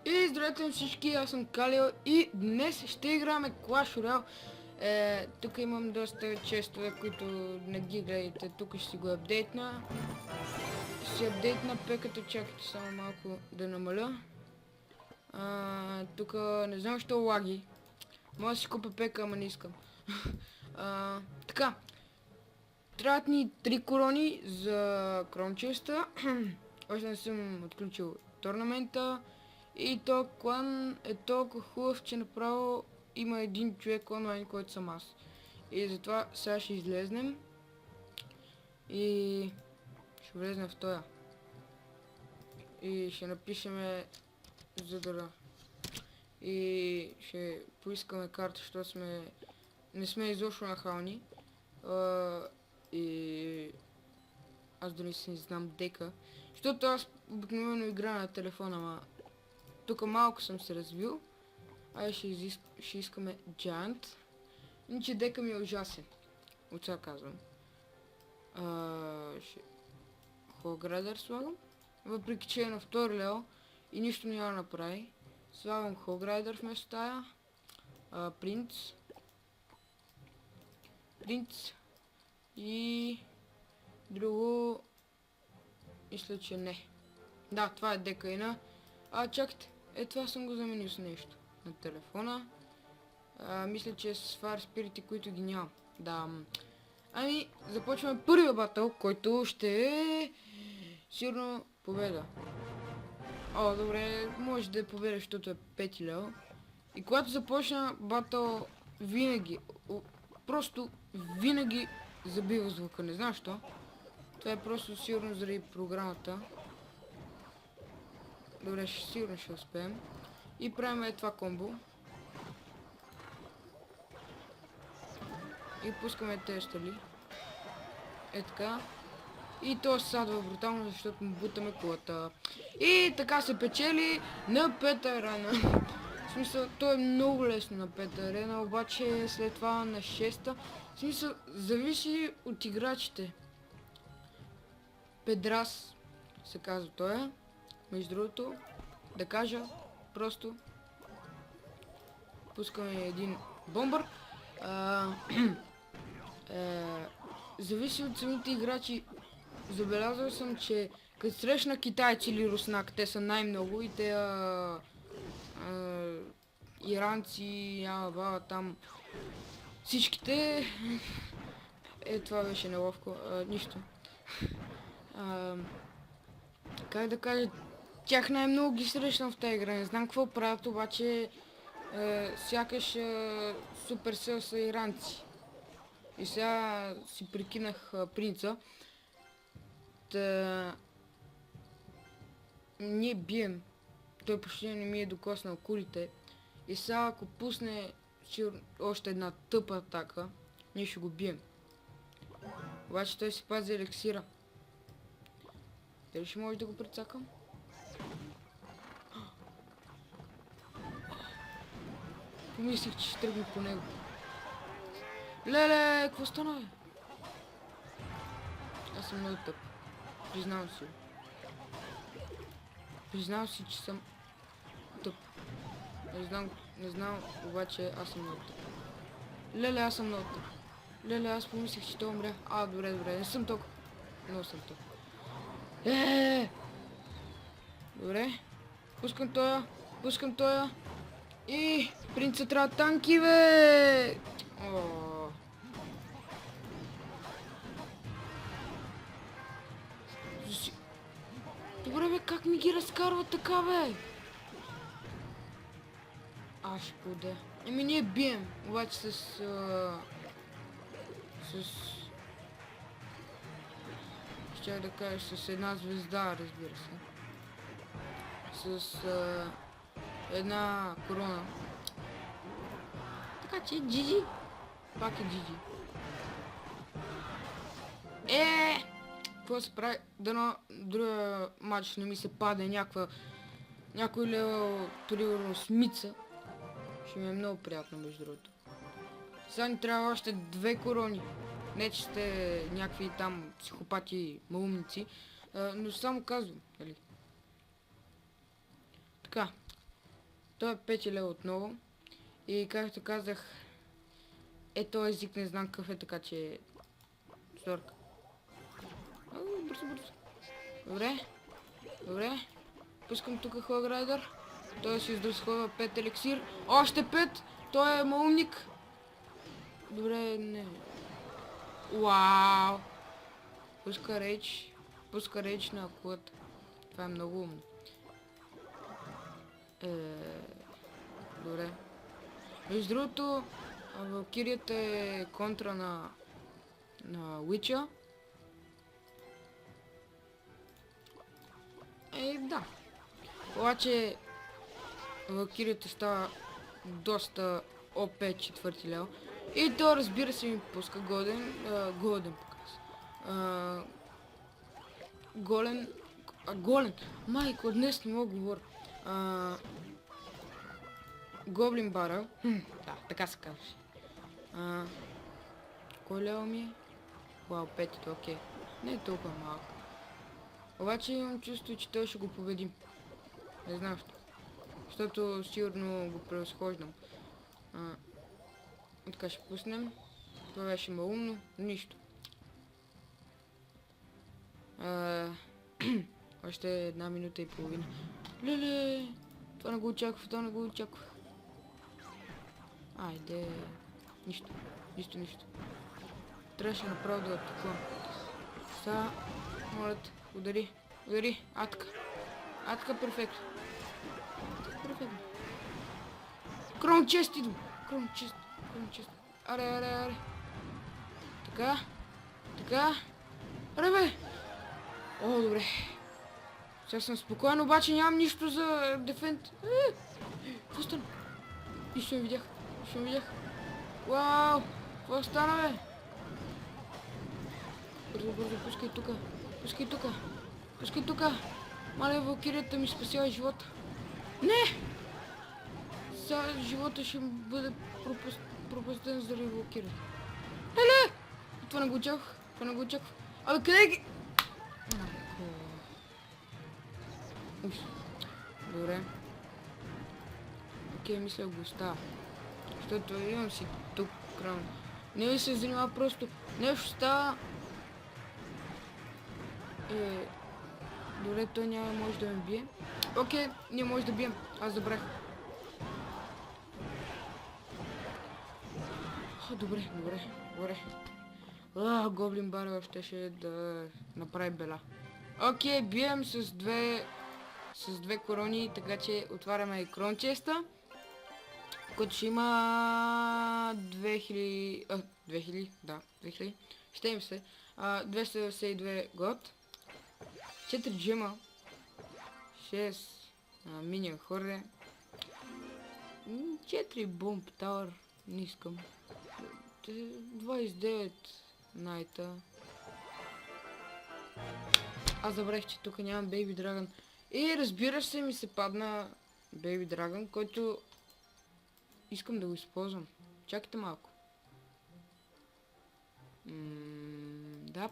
И здравейте на всички, аз съм Калио и днес ще играме Clash Royale. Тук имам доста честове, които не ги гледайте. Тук ще си го апдейтна. Ще си апдейтна пеката, чакайте само малко да намаля. Тук не знам защо лаги. Мога да си купя пека, ама не искам. Така. Трябват ни 3 корони за крончеста. Още не съм отключил торнамента. И то клан е толкова хубав, че направо има един човек онлайн, който съм аз. И затова сега ще излезнем. И ще влезнем в тоя. И ще напишеме задара. И ще поискаме карта, защото не сме изобщо нахални. И аз дори си не знам дека. Защото аз обикновено игра на телефона, ама тук малко съм се развил. Ще искаме Giant. Иначе дека ми е ужасен. От сега казвам. Хоградър слагам. Въпреки че е на втори лео и нищо няма да направи. Слагам Хоградър вместо тая. Принц. И друго мисля, че не. Да, това е дека. Чакайте. Това съм го заменил с нещо на телефона. Мисля, че е с Fire Spirit, които ги нямам. Да. Ами, започваме първия батъл, който ще е сигурно победа. Добре, може да е победа, защото е 5 лео. И когато започна батъл, просто винаги забива звука. Не знам що. Това е просто сигурно заради програмата. Добре, сигурно ще успеем. И правим това комбо. И пускаме тези стали. Така. И то се садва брутално, защото му бутаме кулата. И така се печели на пета арена. В смисъл, то е много лесно на пета арена, обаче след това на шеста. В смисъл, зависи от играчите. Педрас се казва той. Между другото, да кажа, просто пускаме един бомбър. Зависи от самите играчи. Забелязал съм, че като срещна китайци или руснак, те са най-много и те иранци, там всичките. Това беше неловко. Нищо. Как да кажа, тях най-много ги срещам в тази игра. Не знам какво правят, обаче сякаш Supercell са иранци. И сега си прикинах принца. Ние бием. Той почти не ми е докоснал кулите. И сега ако пусне още една тъпа атака, ние ще го бием. Обаче той си пази елексира. Дали ще може да го прецакам? Помислих, че ще тръгне по него. Леле, какво стана, бе? Аз съм много тъп. Признавам си. Признавам си, че съм тъп. Не знам, обаче аз съм много тъп. Леле, аз съм много тъп. Леле, аз помислих, че той умря. Добре, не съм толкова. Много съм тъп. Добре. Пускам тоя. И принца трябва танки, бе! Добре, бе, как ми ги разкарва така, бе? Ще поде. Ние бием, обаче с ще да кажа с една звезда, разбира се. С една корона. Така че GG. Пак е GG. Какво се прави? Дано другия матч не ми се паде някой лево примерно смица. Ще ми е много приятно, между другото. Сега ни трябва още 2 корони. Не че сте някакви там психопати малумници, но само казвам, нали? Така. Той е 5 лева отново. И както казах, този език не знам какъв е, така че... Сорка. Бързо, бързо. Добре. Добре. Пускам тук Хограйдър. Той си изразходва 5 еликсир. Още 5! Той е малумник. Добре, не. Вау! Пуска рейдж. Пуска рейдж на акулата. Това е много умно. Добре. Между другото, Валкирията е контра на Уича. Да. Обаче Валкирията става доста ОП 4 лева. И то, разбира се, ми пуска голен показ. Голен. Майко, днес не мога да говоря. Гоблин баръл. Да, така се казваше. Кой лева ми е? Вау, 5, окей. Не е толкова малко. Обаче имам чувство, че той ще го победим. Не знам защо. Защото сигурно го превъзхождам. Така ще пуснем. Това беше малумно. Нищо. Още 1 минута и половина. Леле! Това не го очаквах, Айде. Нищо. Трябваше направо да атакувам. Сега, моля те, удари. Атка перфектно. Крон чест идвам. Крон чест. Аре. Така. Аре бе. О, добре. Сега съм спокоен, обаче нямам нищо за дефент. Какво стана? Нищо не видях. Вау! Какво стана, бе? Бързо, пускай тука. Маля, Валкирията ми спасява живота. Не! Сега живота ще бъде пропустен заради Валкирията. Леле! Това не го очаквах. Абе, къде ги? Добре. Окей, мисля го остава. Защото имам си тук кран. Не ми се занимава просто. Нещо става. Добре, той няма може да ме бие. Окей, ние може да бием. Аз забрах. Добре. Гоблин баръл щеше да направи бела. Окей, бием с две корони, така че отваряме и крон честа. Който ще има 2000, да, 2000. Ще им се. 292 год. 4 джема. 6 минион хорде. 4 бомб тауър. Не искам. 29 найта. Аз забравих, че тук нямам Baby Dragon. И разбира се, ми се падна Baby Dragon, който искам да го използвам. Чакайте малко. Да.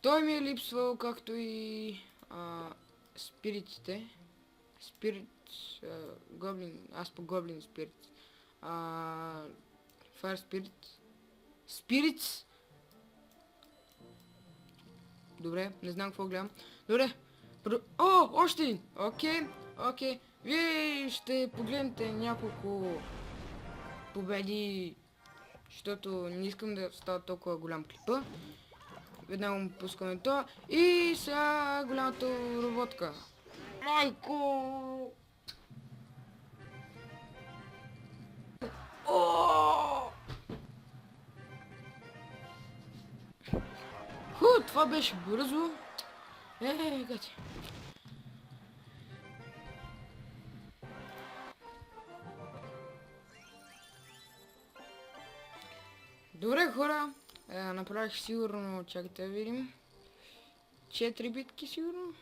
Той ми е липсвал, както и спиритите. Гоблин, аз по Гоблин спирит. Fire Spirit. Spirits. Добре, не знам какво гледам. Добре. О, още един. Окей. Вие ще погледнете няколко победи, защото не искам да става толкова голям клипа. Веднага му пускаме това. И сега голямата роботка. Майко! Това беше бързо. Гати. Добре, хора. Направих сигурно, чакайте да видим. 4 битки сигурно.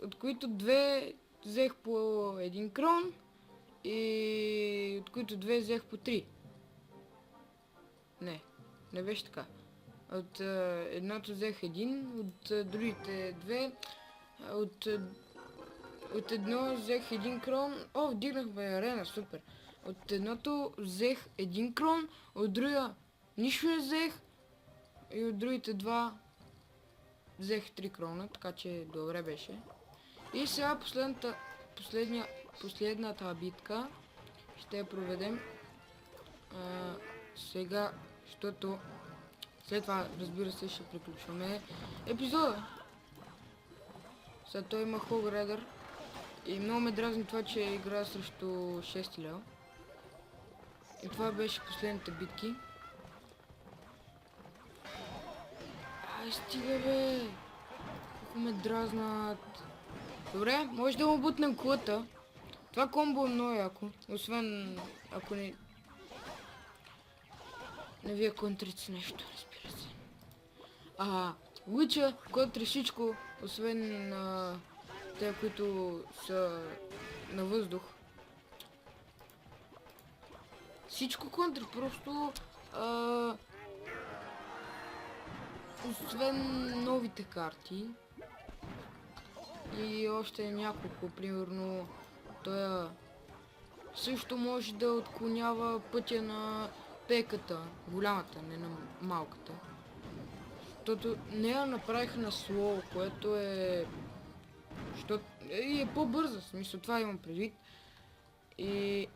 От които 2 взех по 1 крон. И от които 2 взех по 3. Не беше така. От едното взех 1, от другите 2, от едно взех 1 крон. О, вдигнахме арена, супер. От едното взех 1 крон, от другия нищо не взех. И от другите два взех 3 крона, така че добре беше. И сега последната битка ще я проведем. Сега, защото след това, разбира се, ще приключваме епизода. Сега той има Хогредър и много ме дразни това, че игра срещу 6 лева. И това беше последните битки. Ай, стига бе! Колко ме дразнат. Добре, може да му бутнем кулата. Това комбо е много яко. Освен ако не вие контрите с нещо, разбира се. Луча контри всичко, освен те, които са на въздух. Всичко контри, просто освен новите карти и още няколко, примерно той също може да отклонява пътя на пеката, голямата, не на малката. Защото нея направиха на слоу, което е... И е по-бърза, в смисъл, това имам предвид. И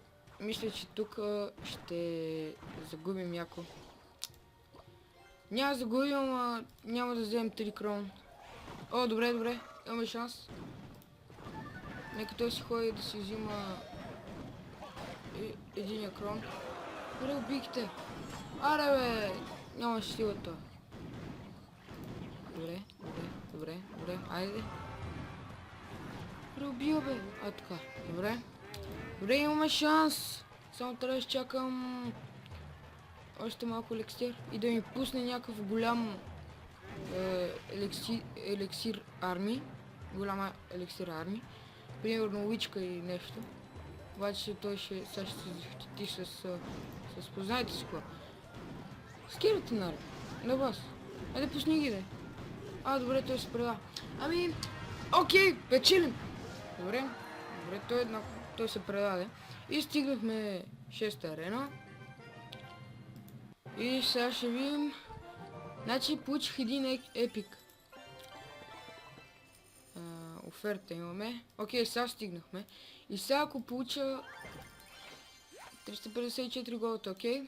мисля, че тук ще загубим яко. Няма да загубим, ама няма да вземем 3 крон. О, добре, имаме шанс. Нека той си ходи да си взима единия крон. Добре, убийте. Аре бе, нямаш силата. Добре, айде. Добре, убия бе. Така, добре. Добре, имаме шанс. Само трябва да изчакам още малко еликсир и да ми пусне някакъв голям еликсир арми. Голяма еликсир арми. Примерно личка и нещо. Обаче той ще се защити с познайте си какво. Скирате нали? На вас. Айде пусни ги де. Добре, той се преда. Окей, печелим. Добре, той се предаде. И стигнахме 6-та арена. И сега ще видим. Значи получих един епик. Оферта имаме. Окей, сега стигнахме. И сега ако получа 354 голата, окей.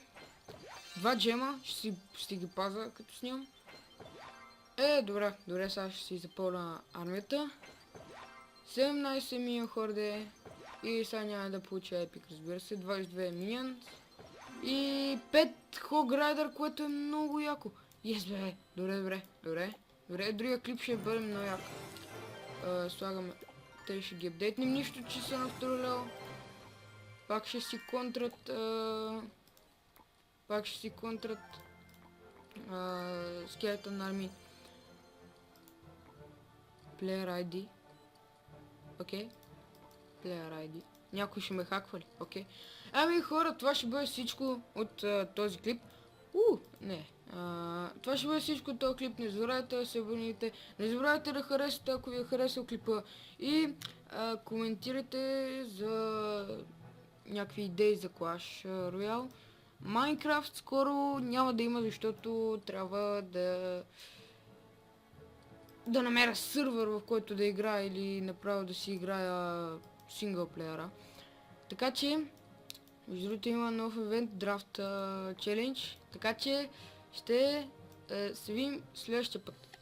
2 джема, ще ги паза като снимам. Добре, сега ще си запълна армията. 17 милион хорде. И сега няма да получа епик, разбира се. 22 милион. И 5 Хограйдър, което е много яко. Бе. Добре, другия клип ще бъде много яко. Слагаме. Те ще ги апдейтнем, нищо, че са на второ лево. Пак ще си контрат Skeleton Army. Player ID. Окей. Player ID. Някой ще ме хаква ли? Окей. Хора, това ще бъде всичко от този клип. Не. Това ще бъде всичко от този клип. Не забравяйте да се абонирате. Не забравяйте да харесате, ако ви е харесал клипа. И коментирайте за някакви идеи за Clash Royale. Майнкрафт скоро няма да има, защото трябва да намеря сървър, в който да играя или направо да си играя синглплеера. Така че, между другото има нов евент, Draft Challenge, така че ще се видим следващия път.